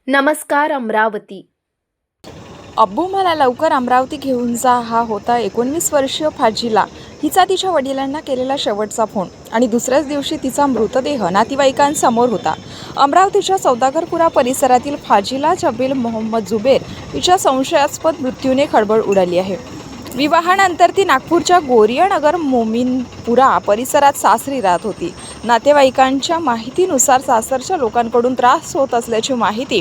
नमस्कार अमरावती। अब्बू मला लवकर अमरावती घेऊन जा हा होता 19 वर्षीय फाजिला हिचा तिच्या वडिलांना केलेला शेवटचा फोन आणि दुसऱ्याच दिवशी तिचा मृतदेह नातेवाईकांसमोर होता। अमरावतीच्या सौदागरपुरा परिसरातील फाजिला जबील मोहम्मद जुबेर हिच्या संशयास्पद मृत्यूने खळबळ उडाली आहे। विवाहानंतर ती नागपूरच्या गोरियानगर मोमीनपुरा परिसरात सासरी राहत होती। नातेवाईकांच्या माहितीनुसार सासरच्या लोकांकडून त्रास होत असल्याची माहिती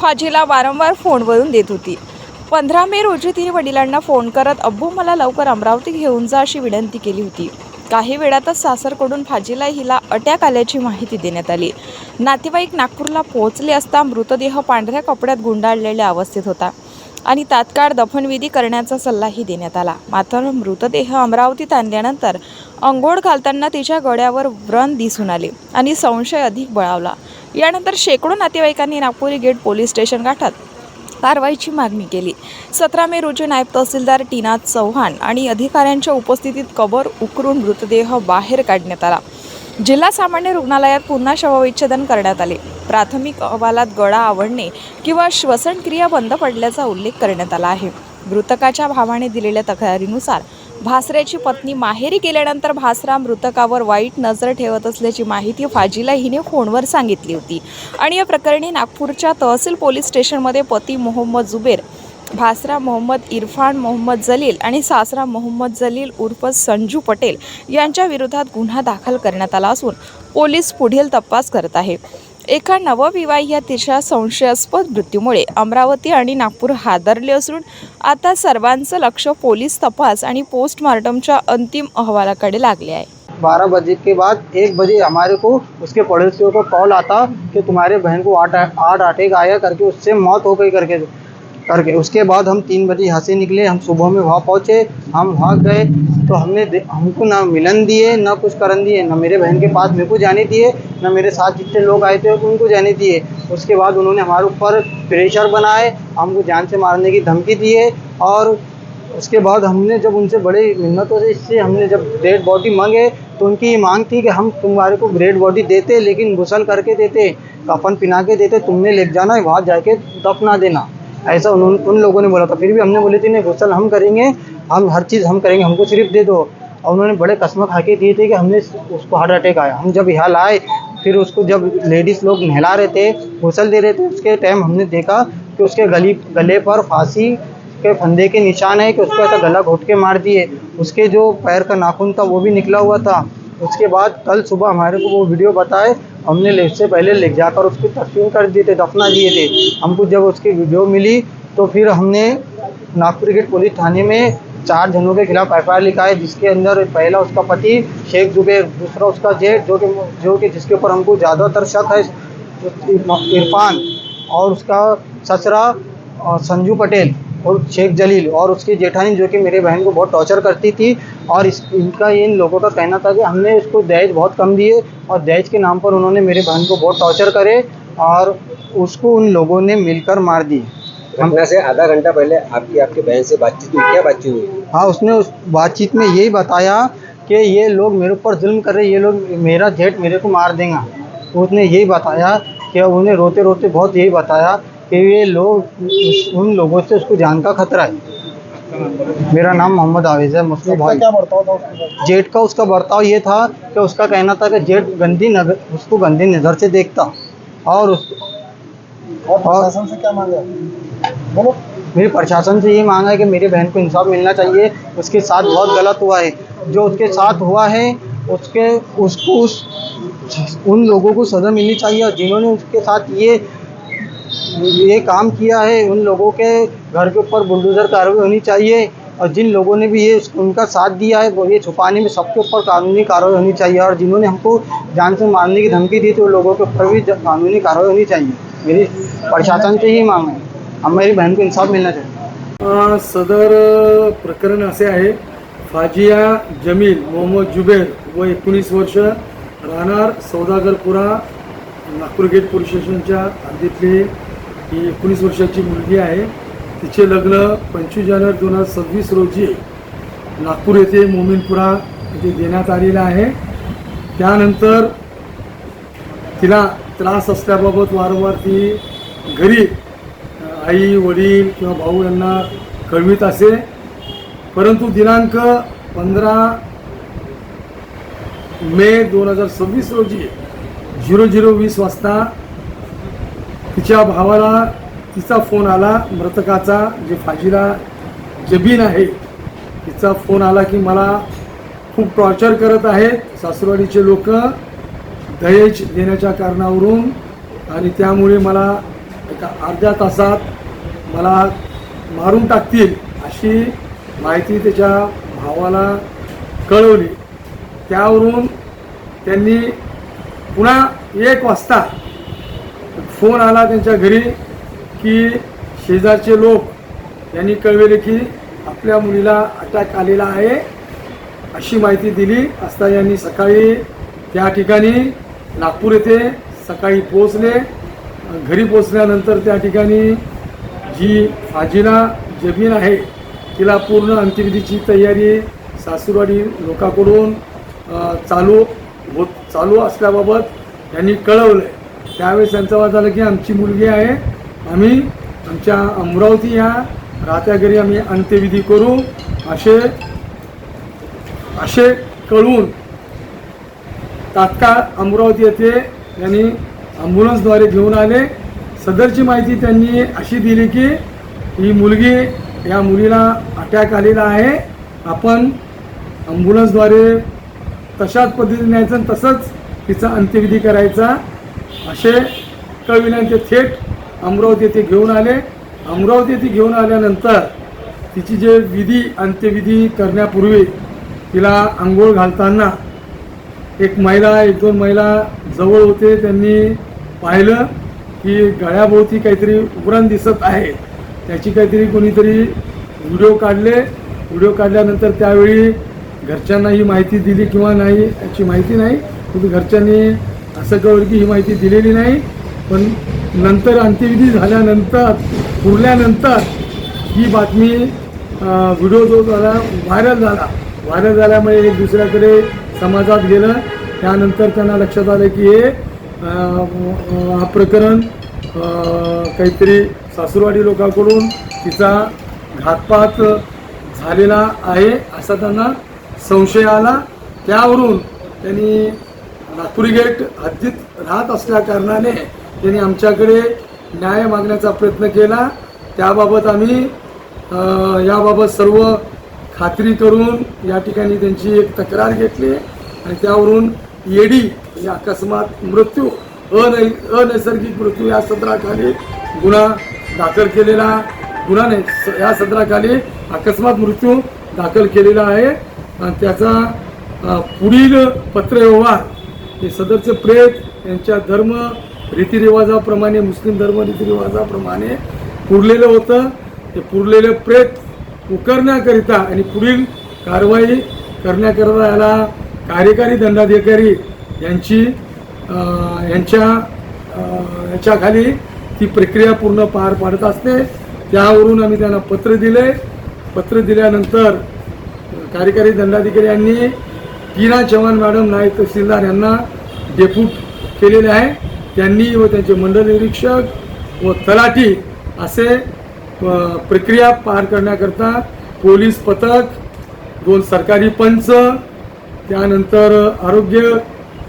फाजिला वारंवार फोनवरून देत होती। 15 मे रोजी तिने वडिलांना फोन करत अब्बू मला लवकर अमरावती घेऊन जा अशी विनंती केली होती। काही वेळातच सासरकडून फाजिला हिला अटॅक आल्याची माहिती देण्यात आली। नातेवाईक नागपूरला पोहोचले असता मृतदेह पांढऱ्या कपड्यात गुंडाळलेल्या अवस्थेत होता आणि तात्काळ दफनविधी करण्याचा सल्लाही देण्यात आला। मात्र मृतदेह अमरावतीत आणल्यानंतर अंघोळ घालताना तिच्या गळ्यावर व्रण दिसून आले आणि संशय अधिक बळावला। यानंतर शेकडो नातेवाईकांनी नागपुरी गेट पोलीस स्टेशन गाठत कारवाईची मागणी केली। 17 मे रोजी नायब तहसीलदार टीना चव्हाण आणि अधिकाऱ्यांच्या उपस्थितीत कबर उकरून मृतदेह बाहेर काढण्यात आला। जिल्हा सामान्य रुग्णालयात पुन्हा शवविच्छेदन करण्यात आले। प्राथमिक अहवालात गळा आवळणे किंवा श्वसनक्रिया बंद पडल्याचा उल्लेख करण्यात आला आहे। मृतकाच्या भावाने दिलेल्या तक्रारीनुसार भासऱ्याची पत्नी माहेरी गेल्यानंतर भासरा मृतकावर वाईट नजर ठेवत असल्याची माहिती फाजिला हिने फोनवर सांगितली होती आणि या प्रकरणी नागपूरच्या तहसील पोलीस स्टेशनमध्ये पती मोहम्मद जुबेर, भासरा मोहम्मद इरफान मोहम्मद जलील आणि सासरा मोहम्मद जलील उर्फ संजू पटेल यांच्या विरोधात गुन्हा दाखल करण्यात आला असून पोलीस पुढील तपास करत आहे। एका नवविवाहितेच्या संशयास्पद मृत्यूमुळे अमरावती आणि नागपूर हादरले असून आता सर्वांचं लक्ष पोलीस तपास आणि पोस्टमार्टमच्या अंतिम अहवालाकडे लागले आहे। 12 बजे के बाद 1 बजे हमारे को उसके पड़ोसियों को कॉल आता कि तुम्हारे बहन को हार्ट अटैक आया करके, उससे मौत हो गई करके। उसके बाद हम 3 बजे यहाँ से निकले। हम सुबह में वहाँ पहुँचे। हम वहाँ गए तो हमको ना मिलन दिए, ना कुछ करन दिए, ना मेरे बहन के पास मेरे को जाने दिए, ना मेरे साथ जितने लोग आए थे उनको जाने दिए। उसके बाद उन्होंने हमारे ऊपर प्रेशर बनाए, हमको जान से मारने की धमकी दिए। और उसके बाद हमने जब उनसे बड़े मिन्नतों से इससे हमने जब डेड बॉडी मांगे तो उनकी मांग थी कि हम तुम्हारे को डेड बॉडी देते, लेकिन गुसल करके देते, कफन पिना के देते, तुमने ले जाना है वहाँ जाके दफना देना, ऐसा उन लोगों ने बोला था। फिर भी हमने बोले थे नहीं, गुसल हम करेंगे, हम हर चीज़ हम करेंगे, हमको सिर्फ दे दो। और उन्होंने बड़े कसम खा के दिए थे कि हमने उसको हार्ट अटैक आया। हम जब यहाँ लाए, फिर उसको जब लेडीज़ लोग नहला रहे थे, गुसल दे रहे थे, उसके टाइम हमने देखा कि उसके गले पर फांसी के फंदे के निशान है कि उसको ऐसा गला घोट के मार दिए। उसके जो पैर का नाखून था वो भी निकला हुआ था। उसके बाद कल सुबह हमारे को वो वीडियो बताए, हमने इससे पहले ले जाकर उसकी तस्वीर कर दिए थे, दफना दिए थे। हमको जब उसकी वीडियो मिली तो फिर हमने नागपुर गेट पुलिस थाने में 4 जनों के खिलाफ FIR लिखा है, जिसके अंदर पहला उसका पति शेख जुबेर, दूसरा उसका जेठ जो कि जिसके ऊपर हमको ज़्यादातर शक है इरफान, और उसका ससुरा संजू पटेल और शेख जलील, और उसकी जेठानी जो कि मेरे बहन को बहुत टॉर्चर करती थी। और इनका इन लोगों का कहना था कि हमने उसको दहेज बहुत कम दिए और दहेज के नाम पर उन्होंने मेरे बहन को बहुत टॉर्चर करे और उसको उन लोगों ने मिलकर मार दी। घटना से आधा घंटा पहले आपकी बहन से बातचीत हुई, क्या बातचीत हुई? हाँ, उसने उस बातचीत में यही बताया कि ये लोग मेरे ऊपर जुल्म कर रहे, ये लोग मेरा जेठ मेरे को मार देगा। उसने यही बताया कि उन्हें रोते रोते बहुत यही बताया कि ये लोग उन लोगों से उसको जान का खतरा है। मेरा नाम मोहम्मद आवेज़ है, मुस्लिम भाई। क्या बर्ताव था उसके? जेठ का उसका बर्ताव ये था कि उसका कहना था कि जेठ उसको गंदी नज़र से देखता। और प्रशासन से क्या मांगा? बोलो। मेरी प्रशासन से ये मांगा है कि मेरी बहन को इंसाफ मिलना चाहिए। उसके साथ बहुत गलत हुआ है, जो उसके साथ हुआ है उसको उन लोगों को सज़ा मिलनी चाहिए, और जिन्होंने उसके साथ ये काम किया है उन लोगों के घर के ऊपर बुलडोज़र कार्रवाई होनी चाहिए। और जिन लोगों ने भी ये उनका साथ दिया है वो ये छुपाने में सबके ऊपर कानूनी कार्रवाई होनी चाहिए। और जिन्होंने हमको जान से मारने की धमकी दी थी उन लोगों के ऊपर भी कानूनी कार्रवाई होनी चाहिए। मेरी प्रशासन से ही मांग है, मेरी बहन को इंसाफ मिलना चाहिए। सदर प्रकरण असे आहे, फाजिया जमील मोहम्मद जुबेर व 19 वर्ष, राहणार सौदागरपुरा, नागपूर गेट पोलीस स्टेशनच्या हद्दीतली ही 19 वर्षाची मुलगी आहे। तिचे लग्न 25 जानेवारी 2026 रोजी नागपूर येथे मोमीनपुरा येथे देण्यात आलेलं आहे। त्यानंतर तिला त्रास असल्याबाबत वारंवार ती घरी आई वडील किंवा भाऊ यांना कळवित असे. परंतु दिनांक 15 मे 2026 रोजी 00:20 वाजता तिच्या भावाला तिचा फोन आला, मृतकाचा, जे फाजीला जबीन आहे, तिचा फोन आला की मला खूप टॉर्चर करत आहेत सासरवाडीचे लोक दहेज देण्याच्या कारणावरून, आणि त्यामुळे मला एका अर्ध्या तासात मला मारून टाकतील अशी माहिती त्याच्या भावाला कळवली. त्यावरून त्यांनी पुन्हा 1 वाजता फोन आला त्यांच्या घरी की शेजारचे लोक यांनी कळविले की आपल्या मुलीला अटॅक आलेला आहे अशी माहिती दिली असता यांनी सकाळी त्या ठिकाणी नागपूर येथे सकाळी पोहोचले. घरी पोहोचल्यानंतर त्या ठिकाणी जी फाजीला जबीन आहे तिला पूर्ण अंत्यविधीची तयारी सासूरवाडी लोकांकडून चालू असल्याबाबत त्यांनी कळवलं. त्यावेळेस त्यांचं वाद झालं की आमची मुलगी आहे, आम्ही आमच्या अमरावती या राहत्या घरी आम्ही अंत्यविधी करू असे कळवून तात्काळ अमरावती येथे यांनी ॲम्ब्युलन्सद्वारे घेऊन आले. सदरची माहिती त्यांनी अशी दिली की ही मुलगी, या मुलीला अटॅक आलेला आहे, आपण ॲम्ब्युलन्सद्वारे तशाच पद्धतीने न्यायचं आणि तसंच तिचा अंत्यविधी करायचा असे कळविल्याने ते थेट अमरावती येथे घेऊन आले. अमरावती येथे घेऊन आल्यानंतर तिची जे अंत्यविधी करण्यापूर्वी तिला आंघोळ घालताना एक महिला, 1-2 महिला जवळ होते. त्यांनी पाहिलं की गळ्याभोवती काहीतरी उघडण दिसत आहे, त्याची काहीतरी कोणीतरी व्हिडिओ काढले. व्हिडिओ काढल्यानंतर त्यावेळी घरच्यांना ही माहिती दिली किंवा नाही याची माहिती नाही, परंतु घरच्यांनी असं कळवलं की ही माहिती दिलेली नाही. पण नंतर अंत्यविधी झाल्यानंतर पुरल्यानंतर ही बातमी व्हिडिओ जो झाला व्हायरल झाल्यामुळे एक दुसऱ्याकडे समाजात गेलं. त्यानंतर त्यांना लक्षात आलं की हे हा प्रकरण काहीतरी सासूरवाडी लोकांकडून तिचा घातपात झालेला आहे असा त्यांना संशय आला. त्यावरून त्यांनी नागपुरी गेट हद्दीत राहत असल्या कारणाने त्यांनी आमच्याकडे न्याय मागण्याचा प्रयत्न केला. त्याबाबत आम्ही याबाबत सर्व खात्री करून या ठिकाणी त्यांची एक तक्रार घेतली आणि त्यावरून ED या अकस्मात मृत्यू, अनैसर्गिक मृत्यू या सदराखाली गुन्हा दाखल केलेला, गुन्हा नाही या सदराखाली अकस्मात मृत्यू दाखल केलेला आहे. आणि त्याचा पुढील पत्रव्यवहार हे सदरचे प्रेत यांच्या धर्म रीतिरिवाजाप्रमाणे, मुस्लिम धर्म रीतिरिवाजाप्रमाणे पुरलेलं होतं. ते पुरलेलं प्रेत उकरण्याकरिता आणि पुढील कारवाई करण्याकरिता याला कार्यकारी दंडाधिकारी यांच्याखाली ती प्रक्रिया पूर्ण पार पाडत असते. त्यावरून आम्ही त्यांना पत्र दिले. पत्र दिल्यानंतर कार्यकारी दंडाधिकारी यांनी टीना चव्हाण मॅडम, नायब तहसीलदार यांना डेप्यूट केलेले आहे. त्यांनी व त्यांचे मंडळ निरीक्षक व तलाठी असे प्रक्रिया पार करण्याकरता पोलीस पथक, 2 सरकारी पंच, त्यानंतर आरोग्य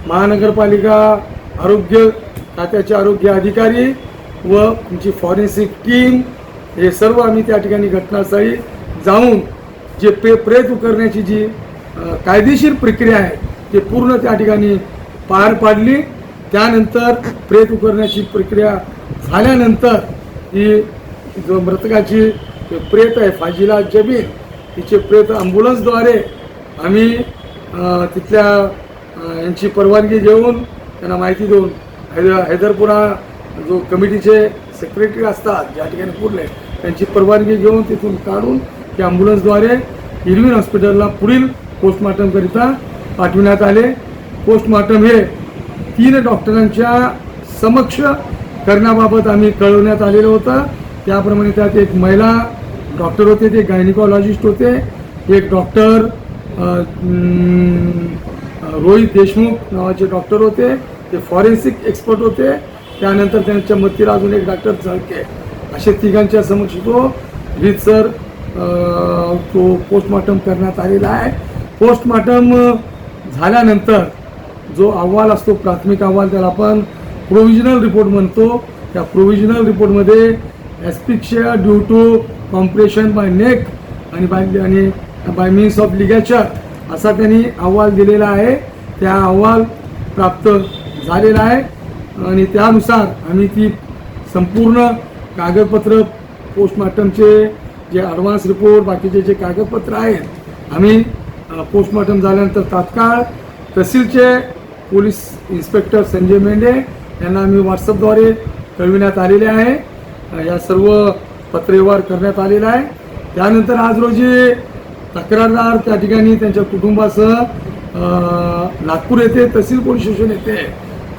महानगरपालिका आरोग्य खात्याचे आरोग्य अधिकारी व आमची फॉरेन्सिक टीम हे सर्व आम्ही त्या ठिकाणी घटनास्थळी जाऊन जे प्रेत उकरण्याची जी कायदेशीर प्रक्रिया आहे ते पूर्ण त्या ठिकाणी पार पाडली. त्यानंतर प्रेत उकरण्याची प्रक्रिया झाल्यानंतर ही जो मृतकाची प्रेत आहे फाजीला जबीन, तिचे प्रेत ॲम्ब्युलन्सद्वारे आम्ही तिथल्या यांची परवानगी घेऊन त्यांना माहिती देऊन हैदरपुरा जो कमिटीचे सेक्रेटरी असतात ज्या ठिकाणी पुरले त्यांची परवानगी घेऊन तिथून काढून त्या ॲम्ब्युलन्सद्वारे इरविन हॉस्पिटलला पुढील पोस्टमॉर्टमकरिता पाठविण्यात आले. पोस्टमॉर्टम हे 3 डॉक्टरांच्या समक्ष करण्याबाबत आम्ही कळवण्यात आलेलं होतं. त्याप्रमाणे त्यात एक महिला डॉक्टर होते, ते गायनिकॉलॉजिस्ट होते, एक डॉक्टर रोहित देशमुख नावाचे डॉक्टर होते, ते फॉरेन्सिक एक्सपर्ट होते, त्यानंतर त्यांच्या मतीला अजून एक डॉक्टर चालके, असे तिघांच्या समक्ष तो रीतसर तो पोस्टमॉर्टम करण्यात आलेला आहे. पोस्टमॉर्टम झाल्यानंतर जो अहवाल असतो, प्राथमिक अहवाल, त्याला आपण प्रोव्हिजनल रिपोर्ट म्हणतो. त्या प्रोव्हिजनल रिपोर्टमध्ये asphyxia due to compression by neck आणि बाय मीन्स ऑफ लिगॅचर असा त्यांनी अहवाल दिलेला आहे. त्या अहवाल प्राप्त झालेला आहे आणि त्यानुसार आम्ही ती संपूर्ण कागदपत्र, पोस्टमॉर्टमचे जे ॲडव्हान्स रिपोर्ट, बाकीचे जे कागदपत्र आहेत, आम्ही पोस्टमॉर्टम झाल्यानंतर तात्काळ तहसीलचे पोलीस इन्स्पेक्टर संजय मेंढे यांना आम्ही व्हॉट्सअपद्वारे कळविण्यात आलेले आहे. या सर्व पत्रव्यवहार करण्यात आलेला आहे. त्यानंतर आज रोजी तक्रारदार त्या ठिकाणी त्यांच्या कुटुंबासह नागपूर येथे तहसील पोलीस स्टेशन येथे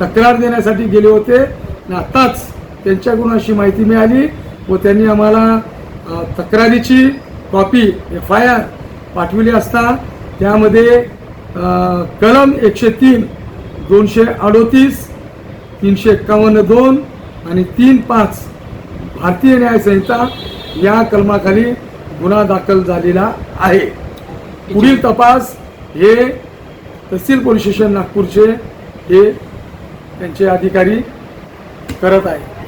तक्रार देण्यासाठी गेले होते. आणि आत्ताच त्यांच्याकडून अशी माहिती मिळाली व त्यांनी आम्हाला तक्रारीची कॉपी FIR पाठविली असता त्यामध्ये कलम 103, 238, 351(2) आणि 3(5) भारतीय न्याय संहिता या कलमाखाली गुन्हा दाखल झालेला आहे. पुढील तपास हे तहसील पोलीस स्टेशन नागपूरचे हे त्यांचे अधिकारी करत आहे.